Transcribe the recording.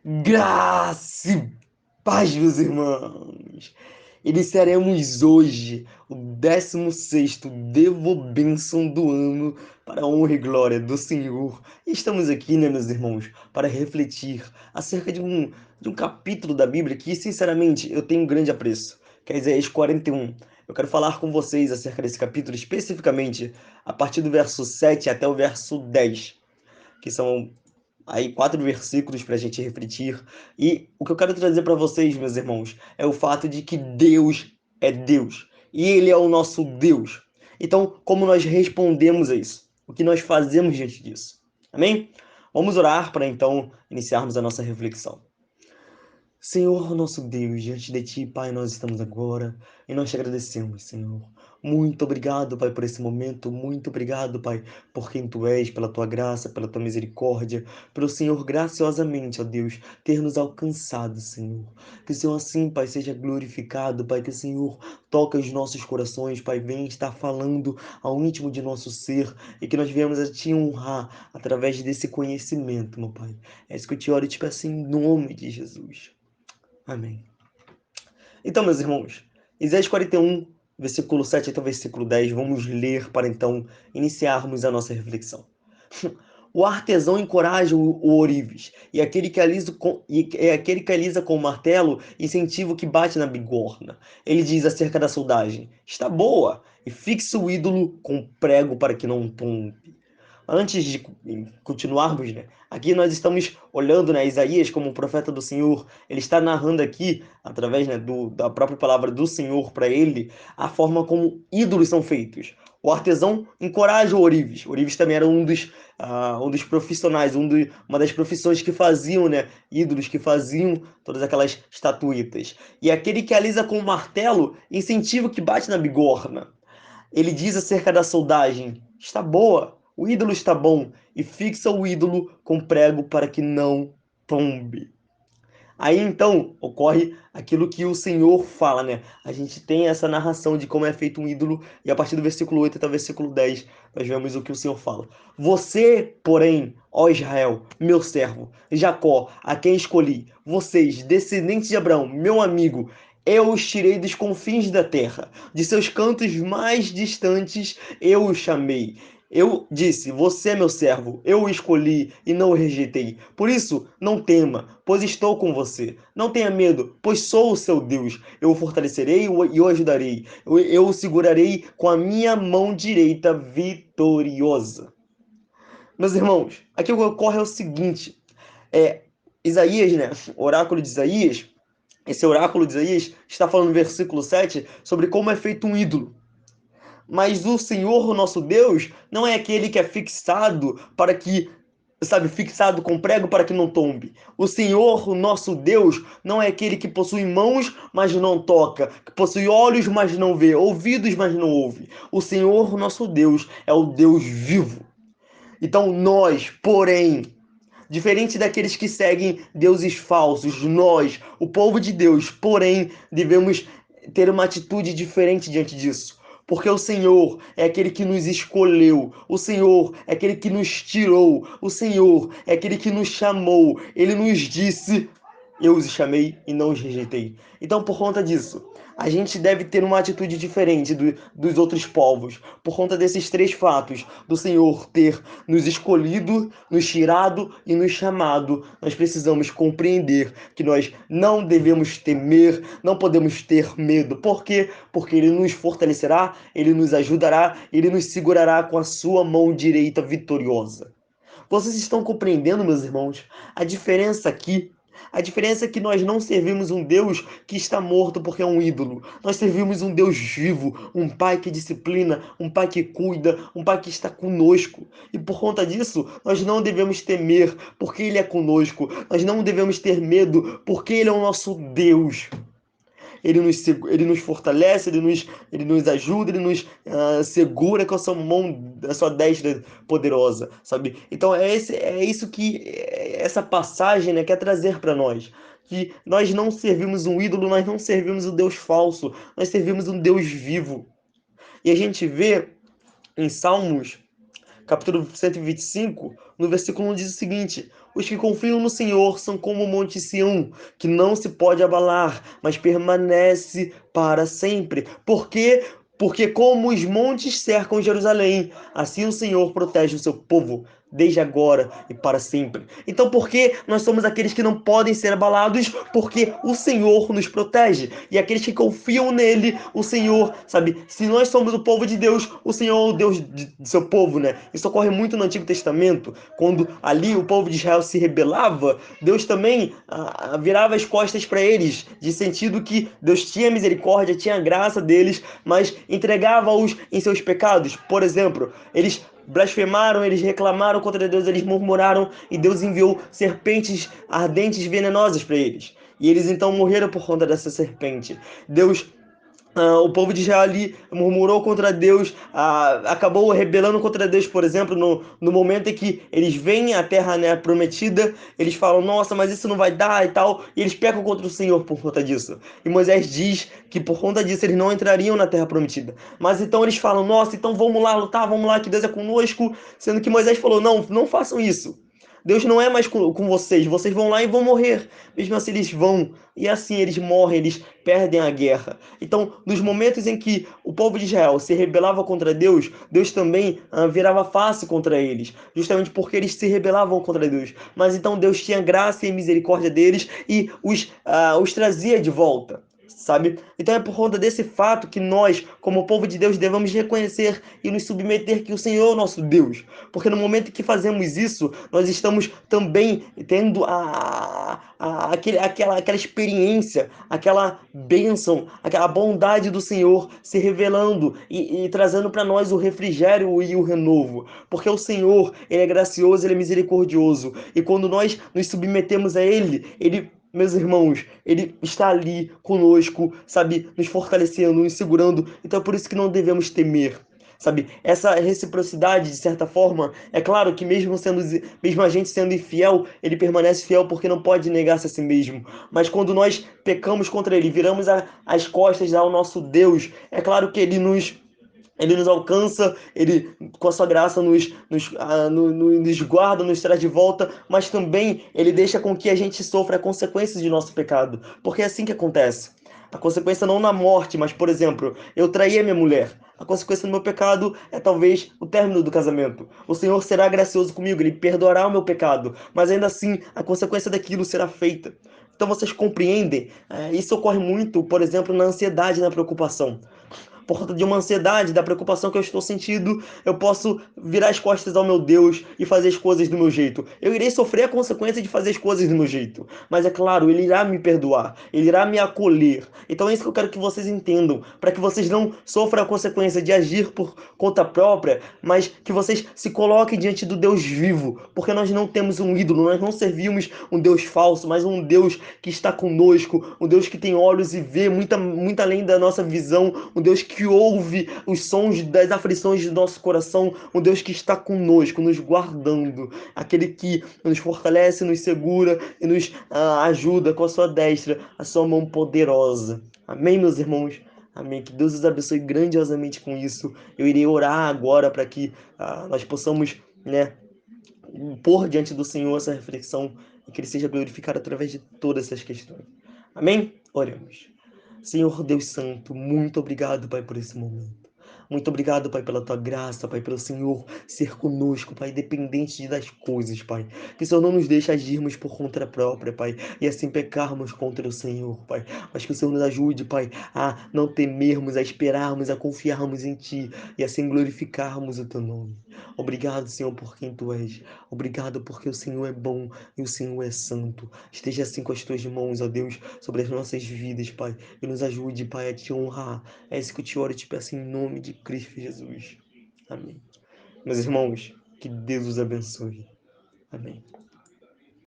Graça e paz, meus irmãos! Iniciaremos hoje o 16º Devo Bênção do ano para a honra e glória do Senhor. E estamos aqui, né, meus irmãos, para refletir acerca de um capítulo da Bíblia que, sinceramente, eu tenho um grande apreço, que é Isaías 41. Eu quero falar com vocês acerca desse capítulo, especificamente a partir do verso 7 até o verso 10, que são aí 4 versículos para a gente refletir. E o que eu quero trazer para vocês, meus irmãos, é o fato de que Deus é Deus e Ele é o nosso Deus. Então, como nós respondemos a isso? O que nós fazemos diante disso? Amém? Vamos orar para então iniciarmos a nossa reflexão. Senhor, nosso Deus, diante de Ti, Pai, nós estamos agora e nós te agradecemos, Senhor. Muito obrigado, Pai, por esse momento. Muito obrigado, Pai, por quem Tu és, pela Tua graça, pela Tua misericórdia, pelo Senhor graciosamente, ó Deus, ter nos alcançado, Senhor. Que o Senhor assim, Pai, seja glorificado, Pai, que o Senhor toque os nossos corações, Pai, venha estar falando ao íntimo de nosso ser e que nós venhamos a Te honrar através desse conhecimento, meu Pai. É isso que eu te oro e te peço em nome de Jesus. Amém. Então, meus irmãos, Isaías 41, versículo 7 até o versículo 10, vamos ler para então iniciarmos a nossa reflexão. O artesão encoraja o ourives, e aquele que alisa com o martelo incentiva o que bate na bigorna. Ele diz acerca da soldagem: está boa, e fixa o ídolo com prego para que não tombe. Antes de continuarmos, né, aqui nós estamos olhando, né, Isaías como um profeta do Senhor. Ele está narrando aqui, através, né, da própria palavra do Senhor para ele, a forma como ídolos são feitos. O artesão encoraja o ourives. O ourives também era um dos profissionais, uma das profissões que faziam, né, ídolos, que faziam todas aquelas estatuetas. E aquele que alisa com o martelo incentiva o que bate na bigorna. Ele diz acerca da soldagem: está boa, o ídolo está bom, e fixa o ídolo com prego para que não tombe. Aí então ocorre aquilo que o Senhor fala, né? A gente tem essa narração de como é feito um ídolo, e a partir do versículo 8 até o versículo 10, nós vemos o que o Senhor fala. Você, porém, ó Israel, meu servo, Jacó, a quem escolhi, vocês, descendentes de Abraão, meu amigo, eu os tirei dos confins da terra, de seus cantos mais distantes eu os chamei. Eu disse: você é meu servo, eu o escolhi e não o rejeitei. Por isso, não tema, pois estou com você. Não tenha medo, pois sou o seu Deus. Eu o fortalecerei e o ajudarei. Eu o segurarei com a minha mão direita vitoriosa. Meus irmãos, aqui o que ocorre é o seguinte: é, Isaías, né? O oráculo de Isaías, esse oráculo de Isaías está falando no versículo 7 sobre como é feito um ídolo. Mas o Senhor, nosso Deus, não é aquele que é fixado para que, sabe, fixado com prego para que não tombe. O Senhor, nosso Deus, não é aquele que possui mãos, mas não toca, que possui olhos, mas não vê, ouvidos, mas não ouve. O Senhor, nosso Deus, é o Deus vivo. Então nós, porém, diferente daqueles que seguem deuses falsos, nós, o povo de Deus, porém, devemos ter uma atitude diferente diante disso. Porque o Senhor é aquele que nos escolheu, o Senhor é aquele que nos tirou, o Senhor é aquele que nos chamou. Ele nos disse: eu os chamei e não os rejeitei. Então, por conta disso, a gente deve ter uma atitude diferente dos outros povos, por conta desses 3 fatos: do Senhor ter nos escolhido, nos tirado e nos chamado. Nós precisamos compreender que nós não devemos temer, não podemos ter medo. Por quê? Porque Ele nos fortalecerá, Ele nos ajudará, Ele nos segurará com a sua mão direita vitoriosa. Vocês estão compreendendo, meus irmãos, a diferença aqui? A diferença é que nós não servimos um Deus que está morto porque é um ídolo. Nós servimos um Deus vivo, um Pai que disciplina, um Pai que cuida, um Pai que está conosco. E por conta disso, nós não devemos temer porque Ele é conosco. Nós não devemos ter medo porque Ele é o nosso Deus. Ele nos fortalece, ele nos ajuda, ele nos segura com a sua mão, a sua destra poderosa, sabe? Então é isso que essa passagem, né, quer trazer para nós. Que nós não servimos um ídolo, nós não servimos um Deus falso, nós servimos um Deus vivo. E a gente vê em Salmos capítulo 125, no versículo 1 diz o seguinte: os que confiam no Senhor são como o monte Sião, que não se pode abalar, mas permanece para sempre. Por quê? Porque como os montes cercam Jerusalém, assim o Senhor protege o seu povo, desde agora e para sempre. Então, por que nós somos aqueles que não podem ser abalados? Porque o Senhor nos protege. E aqueles que confiam nele, o Senhor, sabe? Se nós somos o povo de Deus, o Senhor é o Deus de seu povo, né? Isso ocorre muito no Antigo Testamento, quando ali o povo de Israel se rebelava, Deus também virava as costas para eles, de sentido que Deus tinha misericórdia, tinha graça deles, mas entregava-os em seus pecados. Por exemplo, eles blasfemaram, eles reclamaram contra Deus, eles murmuraram e Deus enviou serpentes ardentes venenosas para eles. E eles então morreram por conta dessa serpente. Deus o povo de Israel ali murmurou contra Deus, acabou rebelando contra Deus, por exemplo, no momento em que eles veem a terra, né, prometida, eles falam, nossa, mas isso não vai dar e tal, e eles pecam contra o Senhor por conta disso. E Moisés diz que por conta disso eles não entrariam na terra prometida. Mas então eles falam, nossa, então vamos lá lutar, vamos lá, que Deus é conosco, sendo que Moisés falou, não, não façam isso. Deus não é mais com vocês vão lá e vão morrer. Mesmo assim, eles vão, e assim eles morrem, eles perdem a guerra. Então, nos momentos em que o povo de Israel se rebelava contra Deus, Deus também virava face contra eles, justamente porque eles se rebelavam contra Deus. Mas então Deus tinha graça e misericórdia deles e os trazia de volta. Sabe? Então é por conta desse fato que nós, como povo de Deus, devemos reconhecer e nos submeter que o Senhor é o nosso Deus. Porque no momento que fazemos isso, nós estamos também tendo aquela experiência, aquela bênção, aquela bondade do Senhor se revelando e trazendo para nós o refrigério e o renovo. Porque o Senhor, Ele é gracioso, Ele é misericordioso. E quando nós nos submetemos a Ele, meus irmãos, Ele está ali conosco, sabe, nos fortalecendo, nos segurando. Então é por isso que não devemos temer. Sabe, essa reciprocidade, de certa forma, é claro que mesmo a gente sendo infiel, ele permanece fiel porque não pode negar-se a si mesmo. Mas quando nós pecamos contra ele, viramos as costas ao nosso Deus, é claro que ele nos alcança, ele com a sua graça nos guarda, nos traz de volta, mas também ele deixa com que a gente sofra as consequências de nosso pecado, porque é assim que acontece. A consequência não na morte, mas, por exemplo, eu traí a minha mulher. A consequência do meu pecado é talvez o término do casamento. O Senhor será gracioso comigo, Ele perdoará o meu pecado, mas ainda assim a consequência daquilo será feita. Então vocês compreendem? Isso ocorre muito, por exemplo, na ansiedade e na preocupação. Por conta de uma ansiedade, da preocupação que eu estou sentindo, eu posso virar as costas ao meu Deus e fazer as coisas do meu jeito. Eu irei sofrer a consequência de fazer as coisas do meu jeito. Mas é claro, Ele irá me perdoar, Ele irá me acolher. Então é isso que eu quero que vocês entendam, para que vocês não sofram a consequência de agir por conta própria, mas que vocês se coloquem diante do Deus vivo, porque nós não temos um ídolo, nós não servimos um Deus falso, mas um Deus que está conosco, um Deus que tem olhos e vê muito além da nossa visão, um Deus que ouve os sons das aflições do nosso coração, um Deus que está conosco, nos guardando, aquele que nos fortalece, nos segura e nos ajuda com a sua destra, a sua mão poderosa. Amém, meus irmãos? Amém. Que Deus os abençoe grandiosamente com isso. Eu irei orar agora para que nós possamos, né, pôr diante do Senhor essa reflexão e que Ele seja glorificado através de todas essas questões. Amém? Oremos. Senhor Deus Santo, muito obrigado, Pai, por esse momento. Muito obrigado, Pai, pela tua graça, Pai, pelo Senhor ser conosco, Pai, independente das coisas, Pai. Que o Senhor não nos deixe agirmos por conta própria, Pai, e assim pecarmos contra o Senhor, Pai. Mas que o Senhor nos ajude, Pai, a não temermos, a esperarmos, a confiarmos em Ti e assim glorificarmos o Teu nome. Obrigado, Senhor, por quem Tu és. Obrigado porque o Senhor é bom e o Senhor é santo. Esteja assim com as Tuas mãos, ó Deus, sobre as nossas vidas, Pai, e nos ajude, Pai, a Te honrar. É isso que eu te oro e te peço em nome de Cristo Jesus. Amém. Meus irmãos, que Deus os abençoe. Amém.